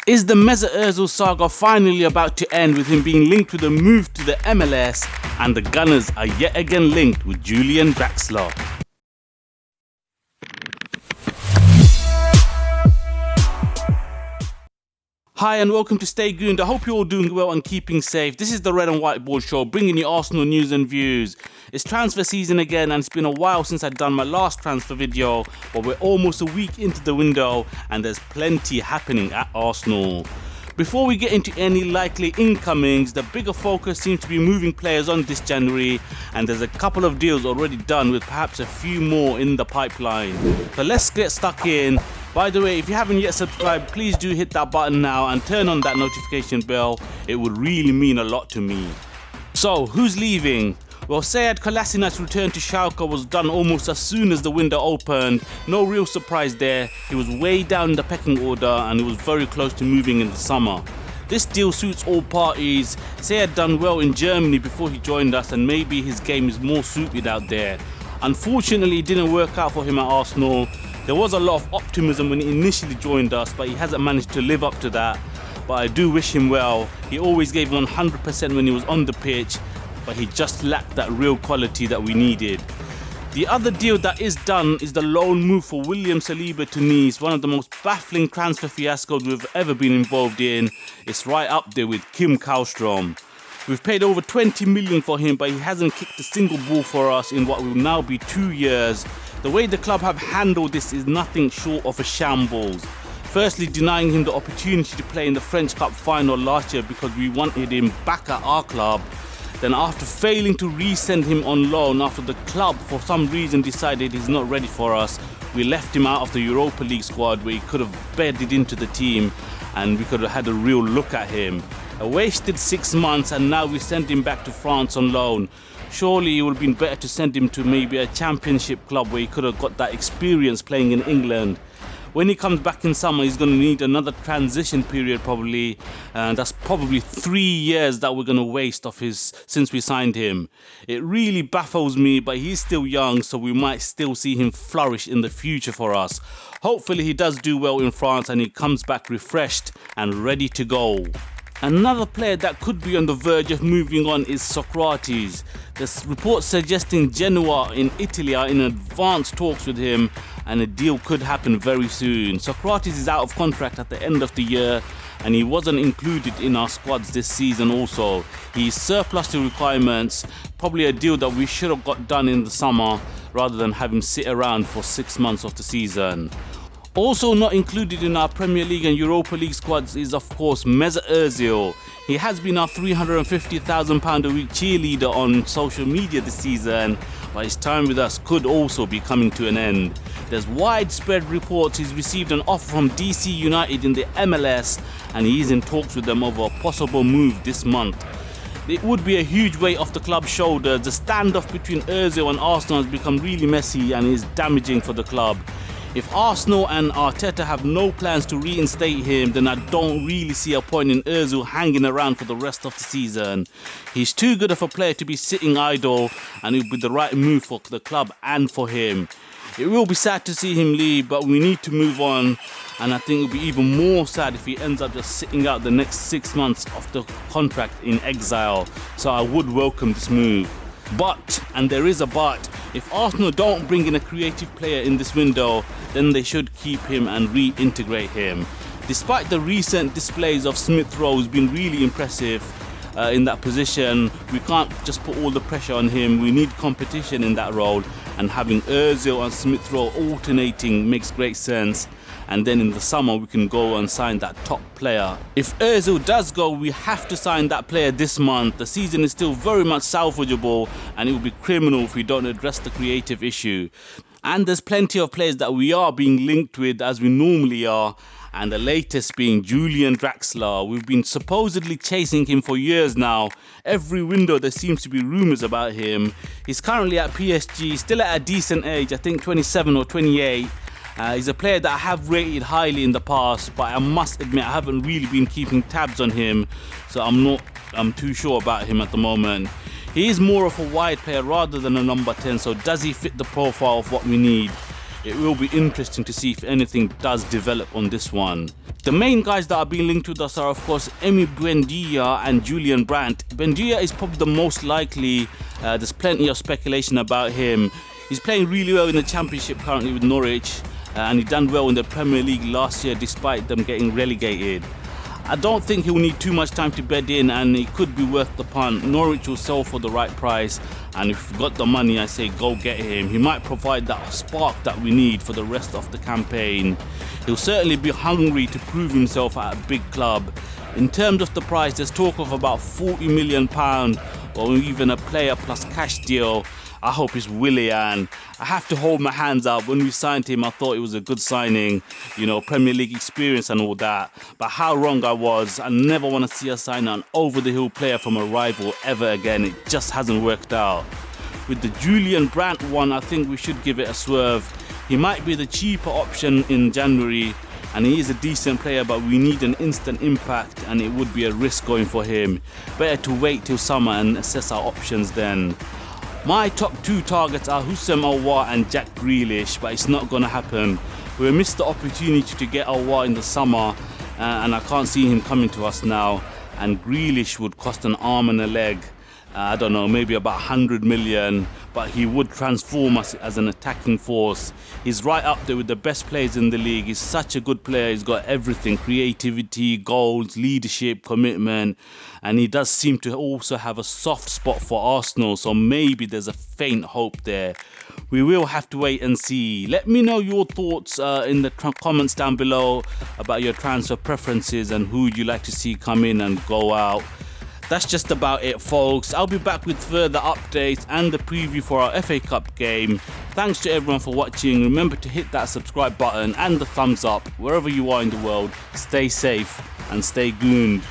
Is the Mesut Ozil saga finally about to end, with him being linked with a move to the MLS, and the Gunners are yet again linked with Julian Draxler? Hi and welcome to Stay Gooned. I hope you're all doing well and keeping safe. This is the Red and Whiteboard show, bringing you Arsenal news and views. It's transfer season again, and it's been a while since I've done my last transfer video, but we're almost a week into the window and there's plenty happening at Arsenal. Before we get into any likely incomings, the bigger focus seems to be moving players on this January, and there's a couple of deals already done with perhaps a few more in the pipeline. So let's get stuck in. By the way, if you haven't yet subscribed, please do hit that button now and turn on that notification bell. It would really mean a lot to me. So, who's leaving? Well, Kolasinac return to Schalke was done almost as soon as the window opened. No real surprise there. He was way down in the pecking order and he was very close to moving in the summer. This deal suits all parties. Sayed done well in Germany before he joined us, and maybe his game is more suited out there. Unfortunately, it didn't work out for him at Arsenal. There was a lot of optimism when he initially joined us, but he hasn't managed to live up to that. But I do wish him well. He always gave 100% when he was on the pitch, but he just lacked that real quality that we needed. The other deal that is done is the loan move for William Saliba to Nice, one of the most baffling transfer fiascos we've ever been involved in. It's right up there with Kim Kallstrom. We've paid over 20 million for him, but he hasn't kicked a single ball for us in what will now be 2 years. The way the club have handled this is nothing short of a shambles. Firstly, denying him the opportunity to play in the French Cup final last year because we wanted him back at our club. Then after failing to resend him on loan after the club for some reason decided he's not ready for us, we left him out of the Europa League squad where he could have bedded into the team and we could have had a real look at him. A wasted 6 months, and now we send him back to France on loan. Surely it would have been better to send him to maybe a championship club where he could have got that experience playing in England. When he comes back in summer, he's going to need another transition period probably, and that's probably 3 years that we're going to waste of his since we signed him. It really baffles me, but he's still young, so we might still see him flourish in the future for us. Hopefully he does do well in France and he comes back refreshed and ready to go. Another player that could be on the verge of moving on is Sokratis. There's reports suggesting Genoa in Italy are in advanced talks with him, and a deal could happen very soon. Sokratis is out of contract at the end of the year, and he wasn't included in our squads this season also. He's surplus to requirements, probably a deal that we should have got done in the summer rather than have him sit around for 6 months of the season. Also not included in our Premier League and Europa League squads is of course Mesut Ozil. He has been our £350,000 a week cheerleader on social media this season, but his time with us could also be coming to an end. There's widespread reports he's received an offer from DC United in the MLS, and he is in talks with them over a possible move this month. It would be a huge weight off the club's shoulders. The standoff between Ozil and Arsenal has become really messy and is damaging for the club. If Arsenal and Arteta have no plans to reinstate him, then I don't really see a point in Ozil hanging around for the rest of the season. He's too good of a player to be sitting idle, and it would be the right move for the club and for him. It will be sad to see him leave, but we need to move on, and I think it will be even more sad if he ends up just sitting out the next 6 months of the contract in exile. So I would welcome this move. But, and there is a but, if Arsenal don't bring in a creative player in this window, then they should keep him and reintegrate him. Despite the recent displays of Smith Rowe, who's been really impressive in that position, we can't just put all the pressure on him. We need competition in that role, and having Ozil and Smith Rowe alternating makes great sense. And then in the summer we can go and sign that top player. If Ozil does go, we have to sign that player this month. The season is still very much salvageable, and it would be criminal if we don't address the creative issue. And there's plenty of players that we are being linked with, as we normally are, and the latest being Julian Draxler. We've been supposedly chasing him for years now. Every window there seems to be rumours about him. He's currently at PSG, still at a decent age, I think 27 or 28. He's a player that I have rated highly in the past, but I must admit I haven't really been keeping tabs on him, so I'm too sure about him at the moment. He is more of a wide player rather than a number 10, so does he fit the profile of what we need? it will be interesting to see if anything does develop on this one. The main guys that are being linked with us are of course Buendia and Julian Brandt. Buendia is probably the most likely. There's plenty of speculation about him. He's playing really well in the Championship currently with Norwich, and he done well in the Premier League last year despite them getting relegated. I don't think he'll need too much time to bed in, and it could be worth the punt. Norwich will sell for the right price, and if you've got the money, I say go get him. He might provide that spark that we need for the rest of the campaign. He'll certainly be hungry to prove himself at a big club. In terms of the price, there's talk of about £40 million or even a player plus cash deal. I hope it's Willian. I have to hold my hands up. When we signed him, I thought it was a good signing, you know, Premier League experience and all that. But how wrong I was. I never want to see us sign an over-the-hill player from a rival ever again. It just hasn't worked out. With the Julian Brandt one, I think we should give it a swerve. He might be the cheaper option in January, and he is a decent player, but we need an instant impact, and it would be a risk going for him. Better to wait till summer and assess our options then. My top two targets are Houssem Aouar and Jack Grealish, but it's not going to happen. We missed the opportunity to get Aouar in the summer, and I can't see him coming to us now. And Grealish would cost an arm and a leg. I don't know, maybe about 100 million, but he would transform us as an attacking force. He's right up there with the best players in the league. He's such a good player. He's got everything: creativity, goals, leadership, commitment, and he does seem to also have a soft spot for Arsenal, so maybe there's a faint hope there. We will have to wait and see. Let me know your thoughts in the comments down below about your transfer preferences and who you like to see come in and go out. That's just about it, folks. I'll be back with further updates and the preview for our FA Cup game. Thanks to everyone for watching. Remember to hit that subscribe button and the thumbs up wherever you are in the world. Stay safe and stay gooned.